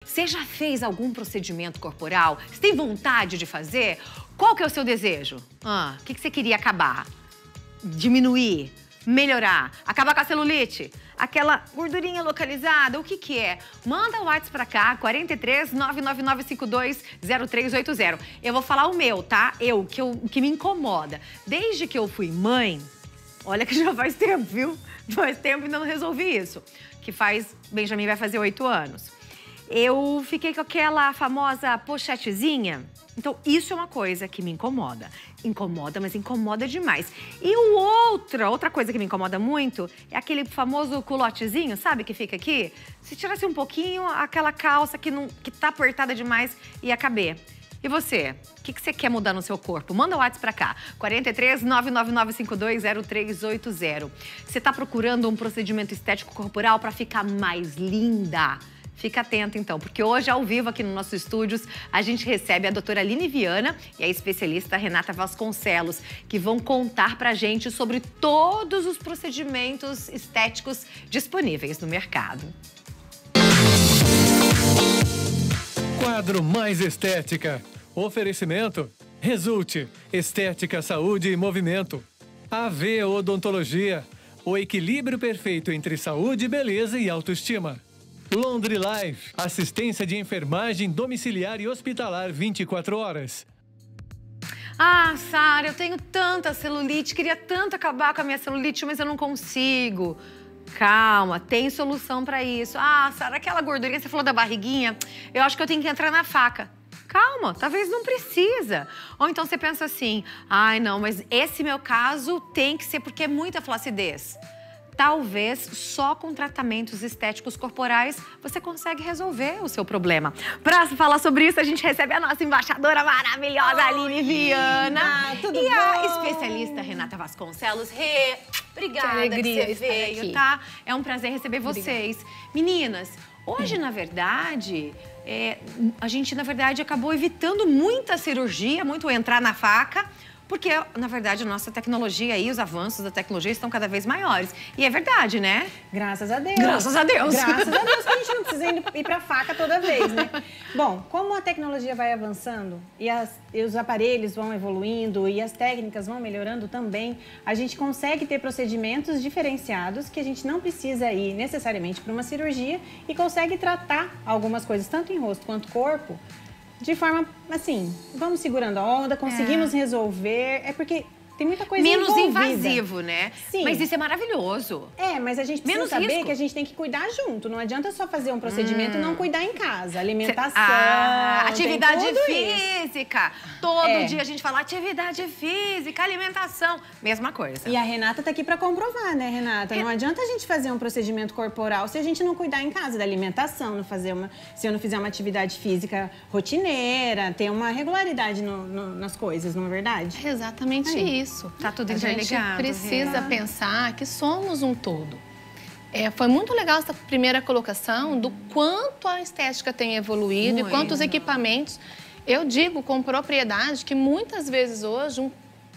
Você já fez algum procedimento corporal? Você tem vontade de fazer? Qual que é o seu desejo? O que você queria acabar? Diminuir? Melhorar? Acabar com a celulite? Aquela gordurinha localizada? O que que é? Manda o WhatsApp pra cá, 43 99952 0380. Eu vou falar o meu, tá? O que me incomoda. Desde que eu fui mãe, olha que já faz tempo, viu? Faz tempo e ainda não resolvi isso. Benjamin vai fazer 8 anos. Eu fiquei com aquela famosa pochetezinha. Então, isso é uma coisa que me incomoda. Incomoda, mas incomoda demais. E outra coisa que me incomoda muito é aquele famoso culotezinho, sabe, que fica aqui? Se tirasse um pouquinho, aquela calça que tá apertada demais ia caber. E você? O que você quer mudar no seu corpo? Manda o WhatsApp pra cá, 43 99952 0380. Você tá procurando um procedimento estético corporal pra ficar mais linda? Fica atento, então, porque hoje, ao vivo, aqui nos nossos estúdios, a gente recebe a doutora Aline Viana e a especialista Renata Vasconcelos, que vão contar pra gente sobre todos os procedimentos estéticos disponíveis no mercado. Quadro Mais Estética. Oferecimento. Resulte. Estética, saúde e movimento. AV Odontologia. O equilíbrio perfeito entre saúde, beleza e autoestima. Londre Life, assistência de enfermagem domiciliar e hospitalar 24 horas. Sara, eu tenho tanta celulite, queria tanto acabar com a minha celulite, mas eu não consigo. Calma, tem solução pra isso. Sara, aquela gordurinha, você falou da barriguinha, eu acho que eu tenho que entrar na faca. Calma, talvez não precisa. Ou então você pensa assim, não, mas esse meu caso tem que ser porque é muita flacidez. Talvez só com tratamentos estéticos corporais você consegue resolver o seu problema. Para falar sobre isso, a gente recebe a nossa embaixadora maravilhosa, Aline Viana. Tudo e bom? A especialista Renata Vasconcelos. Obrigada que você veio, aqui. tá? É um prazer receber vocês. Meninas, hoje, na verdade, a gente, acabou evitando muita cirurgia, muito entrar na faca, porque, na verdade, a nossa tecnologia e os avanços da tecnologia estão cada vez maiores. E é verdade, né? Graças a Deus. Graças a Deus. Graças a Deus que a gente não precisa ir pra faca toda vez, né? Bom, como a tecnologia vai avançando e os aparelhos vão evoluindo e as técnicas vão melhorando também, a gente consegue ter procedimentos diferenciados que a gente não precisa ir necessariamente para uma cirurgia e consegue tratar algumas coisas, tanto em rosto quanto corpo, de forma, assim, vamos segurando a onda, conseguimos resolver. É porque tem muita coisa menos envolvida. invasivo, né? Sim. Mas isso é maravilhoso. Mas a gente precisa menos saber risco. que a gente tem que cuidar junto. Não adianta só fazer um procedimento e não cuidar em casa. Alimentação, atividade tem tudo física. Isso. Todo dia a gente fala atividade física, alimentação. Mesma coisa. E a Renata tá aqui pra comprovar, né, Renata? Não adianta a gente fazer um procedimento corporal se a gente não cuidar em casa da alimentação, se eu não fizer uma atividade física rotineira, ter uma regularidade nas coisas, não é verdade? É exatamente isso. Tá tudo a interligado. gente precisa pensar que somos um todo. Foi muito legal essa primeira colocação do quanto a estética tem evoluído e quantos equipamentos. Eu digo com propriedade que muitas vezes hoje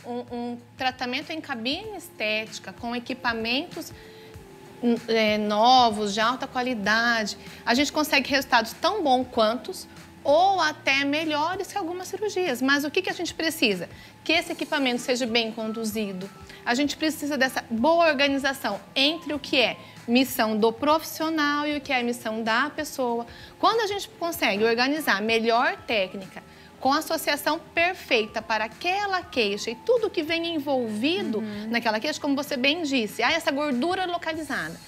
um tratamento em cabine estética com equipamentos novos, de alta qualidade, a gente consegue resultados tão bons quantos ou até melhores que algumas cirurgias. Mas o que a gente precisa? Que esse equipamento seja bem conduzido. A gente precisa dessa boa organização entre o que é missão do profissional e o que é missão da pessoa. Quando a gente consegue organizar a melhor técnica, com a associação perfeita para aquela queixa e tudo que vem envolvido naquela queixa, como você bem disse, essa gordura localizada.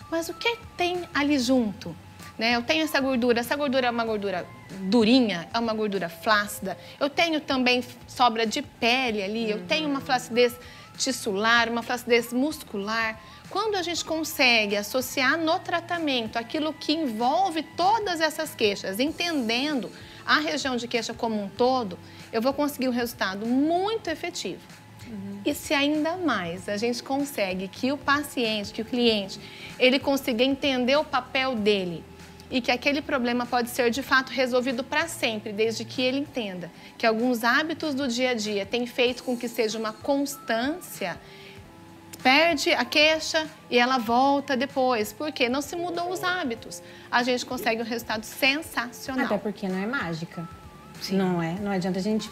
Mas o que tem ali junto? Eu tenho essa gordura é uma gordura durinha, é uma gordura flácida. Eu tenho também sobra de pele ali, eu tenho uma flacidez tissular, uma flacidez muscular. Quando a gente consegue associar no tratamento aquilo que envolve todas essas queixas, entendendo a região de queixa como um todo, eu vou conseguir um resultado muito efetivo. E se ainda mais a gente consegue que o paciente, que o cliente, ele consiga entender o papel dele, e que aquele problema pode ser, de fato, resolvido para sempre, desde que ele entenda que alguns hábitos do dia a dia têm feito com que seja uma constância, perde a queixa e ela volta depois. Por quê? Não se mudou os hábitos. A gente consegue um resultado sensacional. Até porque não é mágica. Sim. Não é? Não adianta a gente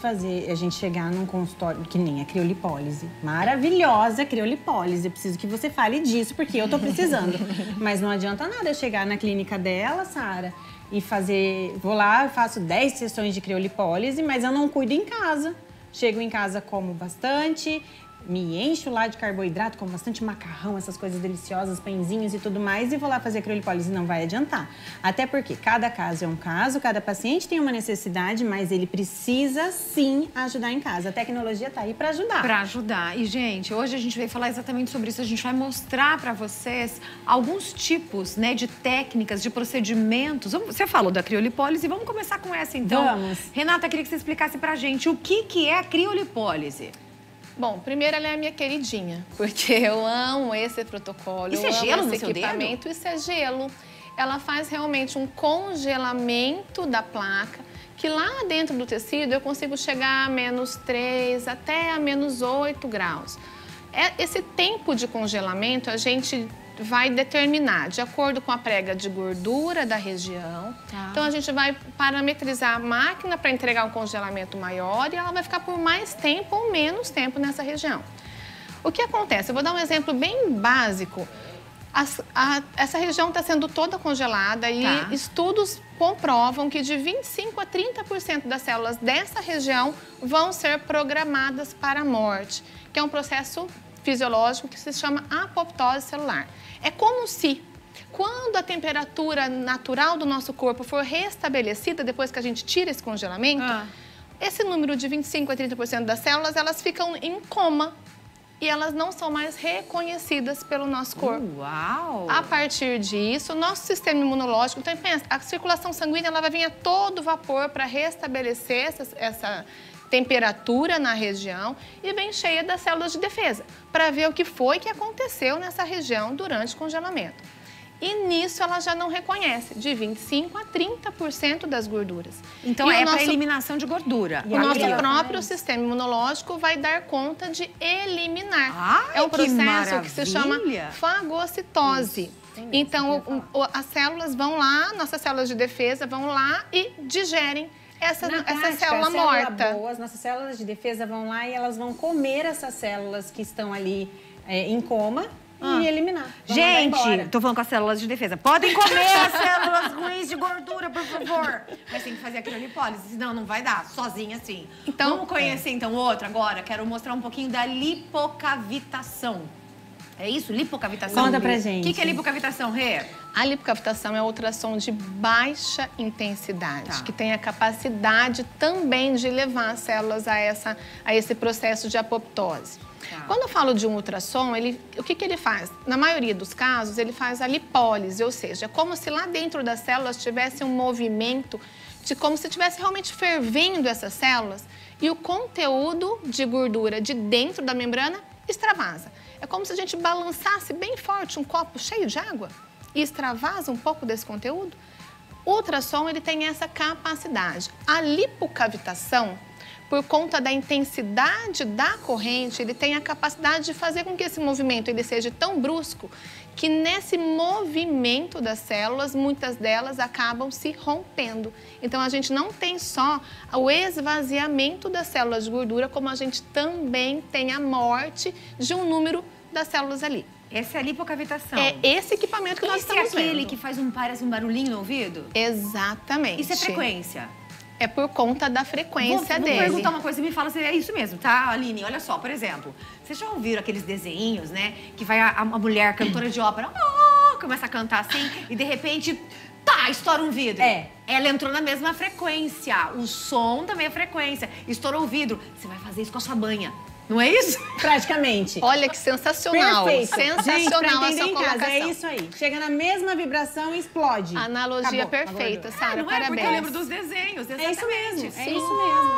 chegar num consultório que nem a criolipólise. Maravilhosa criolipólise. Eu preciso que você fale disso, porque eu tô precisando. Mas não adianta nada eu chegar na clínica dela, Sara, e fazer... Vou lá, faço 10 sessões de criolipólise, mas eu não cuido em casa. Chego em casa, como bastante... Me encho lá de carboidrato, como bastante macarrão, essas coisas deliciosas, pãezinhos e tudo mais, e vou lá fazer a criolipólise. Não vai adiantar. Até porque cada caso é um caso, cada paciente tem uma necessidade, mas ele precisa sim ajudar em casa. A tecnologia tá aí para ajudar. Para ajudar. E, gente, hoje a gente vai falar exatamente sobre isso. A gente vai mostrar para vocês alguns tipos, né, de técnicas, de procedimentos. Você falou da criolipólise, vamos começar com essa então. Vamos. Renata, queria que você explicasse pra gente o que é a criolipólise. Bom, primeiro ela é a minha queridinha, porque eu amo esse protocolo, Isso é gelo no seu equipamento, isso é gelo. Ela faz realmente um congelamento da placa, que lá dentro do tecido eu consigo chegar a -3 até a -8 graus. Esse tempo de congelamento a gente vai determinar de acordo com a prega de gordura da região. Tá. Então, a gente vai parametrizar a máquina para entregar um congelamento maior e ela vai ficar por mais tempo ou menos tempo nessa região. O que acontece? Eu vou dar um exemplo bem básico. Essa região está sendo toda congelada e estudos comprovam que de 25% a 30% das células dessa região vão ser programadas para a morte, que é um processo fisiológico que se chama apoptose celular. É como se, quando a temperatura natural do nosso corpo for restabelecida, depois que a gente tira esse congelamento, esse número de 25% a 30% das células, elas ficam em coma e elas não são mais reconhecidas pelo nosso corpo. Uau! A partir disso, o nosso sistema imunológico, então pensa, a circulação sanguínea ela vai vir a todo vapor para restabelecer essa temperatura na região e bem cheia das células de defesa, para ver o que foi que aconteceu nessa região durante o congelamento. E nisso ela já não reconhece de 25% a 30% das gorduras. Então é para eliminação de gordura. O nosso próprio sistema imunológico vai dar conta de eliminar. Ai, é um processo que se chama fagocitose. Então as células vão lá, nossas células de defesa vão lá e digerem essa célula morta. As nossas células de defesa vão lá e elas vão comer essas células que estão ali em coma e eliminar. Gente, tô falando com as células de defesa. Podem comer as células ruins de gordura, por favor. Mas tem que fazer a criolipólise, senão não vai dar, sozinha assim. Então, vamos conhecer então outra agora. Quero mostrar um pouquinho da lipocavitação. É isso? Lipocavitação? Conta pra gente. O que é lipocavitação, Rê? A lipocavitação é ultrassom de baixa intensidade, que tem a capacidade também de levar as células a esse processo de apoptose. Quando eu falo de um ultrassom, o que ele faz? Na maioria dos casos, ele faz a lipólise, ou seja, é como se lá dentro das células tivesse um movimento de como se estivesse realmente fervendo essas células e o conteúdo de gordura de dentro da membrana extravasa. É como se a gente balançasse bem forte um copo cheio de água e extravasa um pouco desse conteúdo. O ultrassom, ele tem essa capacidade. A lipocavitação, por conta da intensidade da corrente, ele tem a capacidade de fazer com que esse movimento ele seja tão brusco que nesse movimento das células, muitas delas acabam se rompendo. Então, a gente não tem só o esvaziamento das células de gordura, como a gente também tem a morte de um número das células ali. Essa é a lipocavitação. É esse equipamento que nós estamos vendo. Esse é aquele que parece um barulhinho no ouvido? Exatamente. Isso é frequência? É por conta da frequência dele. Vou perguntar uma coisa e me fala se é isso mesmo, tá, Aline? Olha só, por exemplo, vocês já ouviram aqueles desenhos, né? Que vai a mulher cantora de ópera, começa a cantar assim e de repente, estoura um vidro. Ela entrou na mesma frequência. O som também é frequência. Estourou o vidro. Você vai fazer isso com a sua banha. Não é isso? Praticamente. Olha que sensacional. Perfeito. Sensacional gente, essa em colocação. casa, é isso aí. Chega na mesma vibração e explode. Analogia perfeita, Sara. Não parabéns. É porque eu lembro dos desenhos, exatamente. É isso mesmo, Sim. é isso mesmo.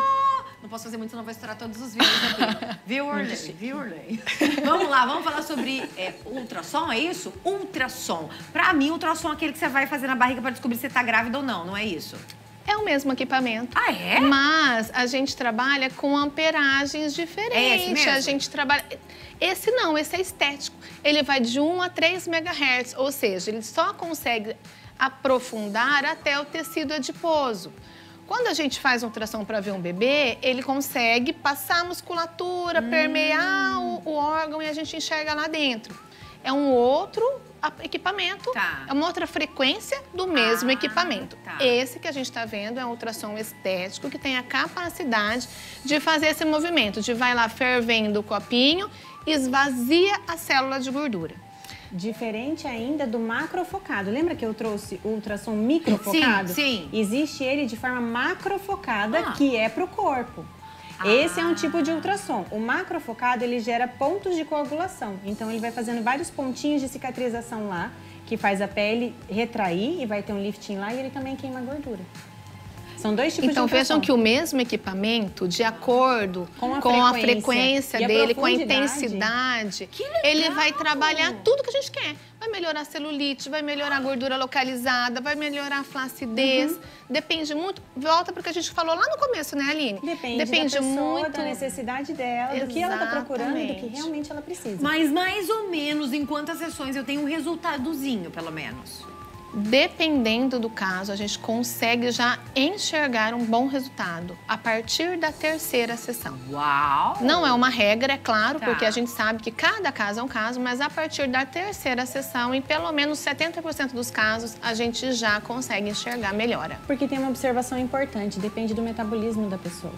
Não posso fazer muito, senão vai estourar todos os vídeos aqui. Viewerley. Vamos lá, vamos falar sobre ultrassom, é isso? Ultrassom. Pra mim, ultrassom é aquele que você vai fazer na barriga pra descobrir se você tá grávida ou não é isso? É o mesmo equipamento. Ah, é? Mas a gente trabalha com amperagens diferentes. É esse mesmo? A gente trabalha... Esse não, esse é estético. Ele vai de 1 a 3 MHz, ou seja, ele só consegue aprofundar até o tecido adiposo. Quando a gente faz uma ultrassom para ver um bebê, ele consegue passar a musculatura, permear o órgão e a gente enxerga lá dentro. É um outro equipamento, é uma outra frequência do mesmo equipamento. Esse que a gente está vendo é um ultrassom estético que tem a capacidade de fazer esse movimento, de vai lá fervendo o copinho, esvazia a célula de gordura. Diferente ainda do macrofocado. Lembra que eu trouxe o ultrassom microfocado? Sim. Existe ele de forma macrofocada, que é para o corpo. Esse é um tipo de ultrassom. O macrofocado, ele gera pontos de coagulação. Então, ele vai fazendo vários pontinhos de cicatrização lá, que faz a pele retrair e vai ter um lifting lá e ele também queima a gordura. São dois tipos de ultrassom. Então, vejam que o mesmo equipamento, de acordo com a frequência dele, com a intensidade, ele vai trabalhar tudo que a gente quer. Vai melhorar a celulite, vai melhorar a gordura localizada, vai melhorar a flacidez. Depende muito, volta porque a gente falou lá no começo, né, Aline? Depende da pessoa, muito da necessidade dela, do que ela está procurando e do que realmente ela precisa. Mas mais ou menos em quantas sessões eu tenho um resultadozinho, pelo menos? Dependendo do caso, a gente consegue já enxergar um bom resultado a partir da 3ª sessão. Uau! Não é uma regra, é claro, porque a gente sabe que cada caso é um caso, mas a partir da 3ª sessão, em pelo menos 70% dos casos, a gente já consegue enxergar melhora. Porque tem uma observação importante, depende do metabolismo da pessoa.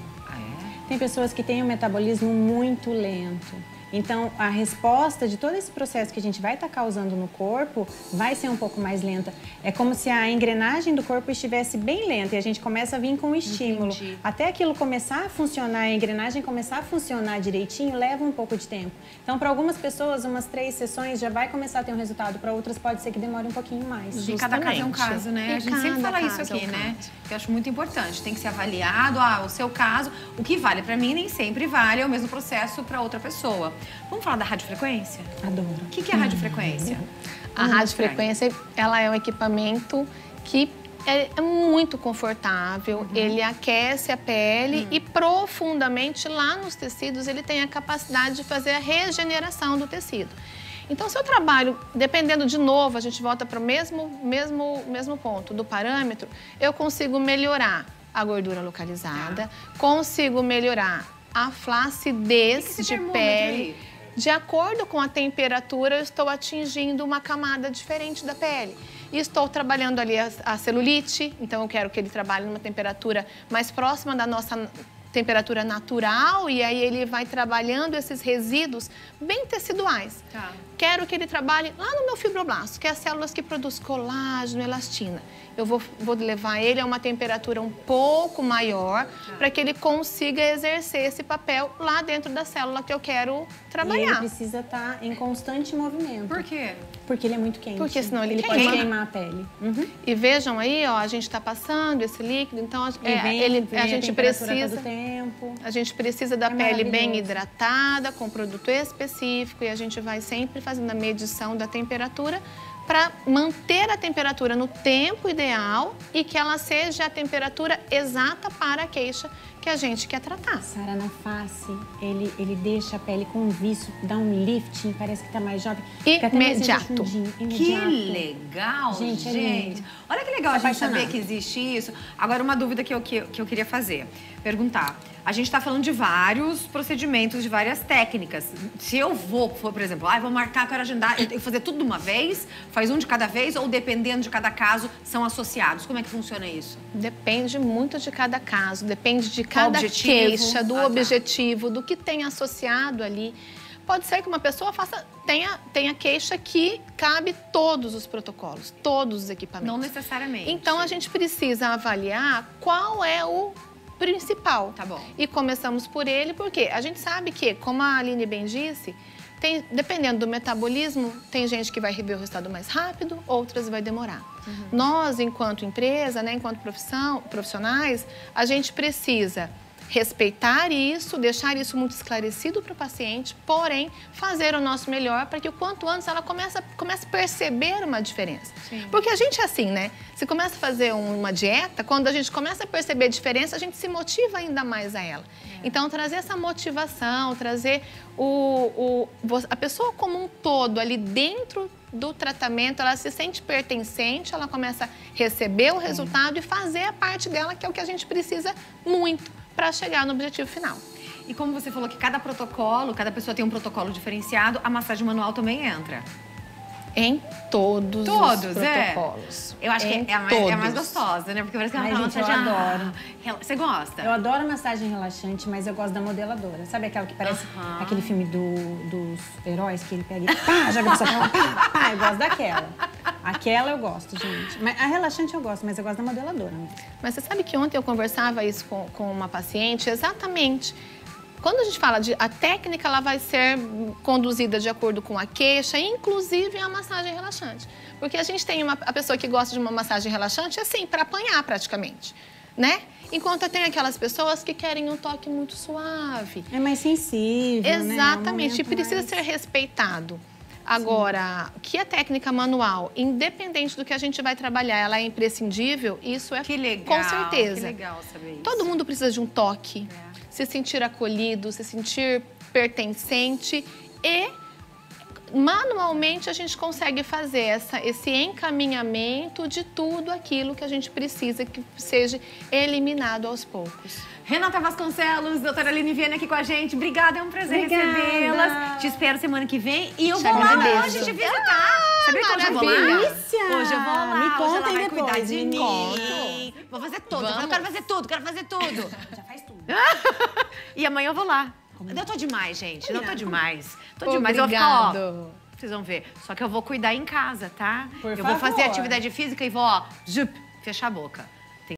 Tem pessoas que têm um metabolismo muito lento. Então, a resposta de todo esse processo que a gente vai estar causando no corpo vai ser um pouco mais lenta. É como se a engrenagem do corpo estivesse bem lenta e a gente começa a vir com o estímulo. Até aquilo começar a funcionar, a engrenagem começar a funcionar direitinho, leva um pouco de tempo. Então, para algumas pessoas, umas 3 sessões já vai começar a ter um resultado. Para outras, pode ser que demore um pouquinho mais. E cada caso é um caso, né? A gente sempre fala isso aqui, né? Que eu acho muito importante. Tem que ser avaliado, o seu caso. O que vale para mim nem sempre vale, é o mesmo processo para outra pessoa. Vamos falar da radiofrequência? Adoro. O que é a radiofrequência? A radiofrequência, ela é um equipamento que é muito confortável, ele aquece a pele e profundamente lá nos tecidos ele tem a capacidade de fazer a regeneração do tecido. Então, se eu trabalho, dependendo de novo, a gente volta para o mesmo ponto do parâmetro, eu consigo melhorar a gordura localizada, consigo melhorar a flacidez de pele. De acordo com a temperatura, eu estou atingindo uma camada diferente da pele. E estou trabalhando ali a celulite, então eu quero que ele trabalhe numa temperatura mais próxima da nossa temperatura natural e aí ele vai trabalhando esses resíduos bem teciduais. Quero que ele trabalhe lá no meu fibroblasto, que é as células que produzem colágeno, elastina. Eu vou levar ele a uma temperatura um pouco maior para que ele consiga exercer esse papel lá dentro da célula que eu quero trabalhar. E ele precisa estar em constante movimento. Por quê? Porque ele é muito quente. Porque senão ele pode queimar a pele. E vejam aí, ó, a gente está passando esse líquido, então a gente precisa... A gente precisa da pele bem hidratada, com produto específico e a gente vai sempre fazendo a medição da temperatura para manter a temperatura no tempo ideal e que ela seja a temperatura exata para a queixa que a gente quer tratar. Sara, na face, ele deixa a pele com um viço, dá um lifting, parece que tá mais jovem. Imediato. Que legal, gente. Olha que legal a gente saber que existe isso. Agora, uma dúvida que eu queria fazer, perguntar. A gente está falando de vários procedimentos, de várias técnicas. Se eu for, por exemplo, vou marcar, quero agendar, eu tenho que fazer tudo de uma vez, faz um de cada vez, ou dependendo de cada caso, são associados? Como é que funciona isso? Depende muito de cada caso, depende de cada queixa, do objetivo, do que tem associado ali. Pode ser que uma pessoa tenha queixa que cabe todos os protocolos, todos os equipamentos. Não necessariamente. Então, a gente precisa avaliar qual é o principal. Tá bom. E começamos por ele, porque a gente sabe que, como a Aline bem disse, dependendo do metabolismo, tem gente que vai ver o resultado mais rápido, outras vai demorar. Nós, enquanto empresa, né, enquanto profissionais, a gente precisa respeitar isso, deixar isso muito esclarecido para o paciente, porém, fazer o nosso melhor para que o quanto antes ela comece a perceber uma diferença. Sim. Porque a gente é assim, né? Se começa a fazer uma dieta, quando a gente começa a perceber a diferença, a gente se motiva ainda mais a ela. Então, trazer essa motivação, trazer a pessoa como um todo ali dentro do tratamento, ela se sente pertencente, ela começa a receber o resultado e fazer a parte dela, que é o que a gente precisa muito para chegar no objetivo final. E como você falou que cada pessoa tem um protocolo diferenciado, a massagem manual também entra. Em todos os protocolos. Eu acho que é a mais gostosa, né? Porque parece que é uma massagem... eu adoro. Você gosta? Eu adoro massagem relaxante, mas eu gosto da modeladora. Sabe aquela que parece aquele filme dos heróis que ele pega e pá, joga pra sua pá, pá, eu gosto daquela. Aquela eu gosto, gente. Mas a relaxante eu gosto, mas eu gosto da modeladora mesmo. Mas você sabe que ontem eu conversava isso com uma paciente, exatamente. Quando a gente fala a técnica, ela vai ser conduzida de acordo com a queixa, inclusive a massagem relaxante. Porque a gente tem a pessoa que gosta de uma massagem relaxante, assim, para apanhar praticamente, né? Enquanto tem aquelas pessoas que querem um toque muito suave. É mais sensível, exatamente, né? E precisa ser respeitado. Agora, que a técnica manual, independente do que a gente vai trabalhar, ela é imprescindível, isso é com certeza. Que legal saber isso. Todo mundo precisa de um toque. Se sentir acolhido, se sentir pertencente e manualmente a gente consegue fazer esse encaminhamento de tudo aquilo que a gente precisa que seja eliminado aos poucos. Renata Vasconcelos, doutora Aline Viana aqui com a gente. Obrigada, é um prazer recebê-las. Te espero semana que vem e eu vou lá hoje te visitar. Sabia que hoje eu vou lá? Delícia! Hoje eu vou lá. Me hoje contem ela vai depois, cuidar de mim. Conto. Vou fazer tudo. Vamos. Eu quero fazer tudo, quero fazer tudo. Já faz tudo. E amanhã eu vou lá. Eu tô demais, gente. Não tô demais. Tô demais. Eu vou Obrigado. ficar, ó, vocês vão ver. Só que eu vou cuidar em casa, tá? Por eu vou fazer favor. atividade física e vou, ó, fechar a boca.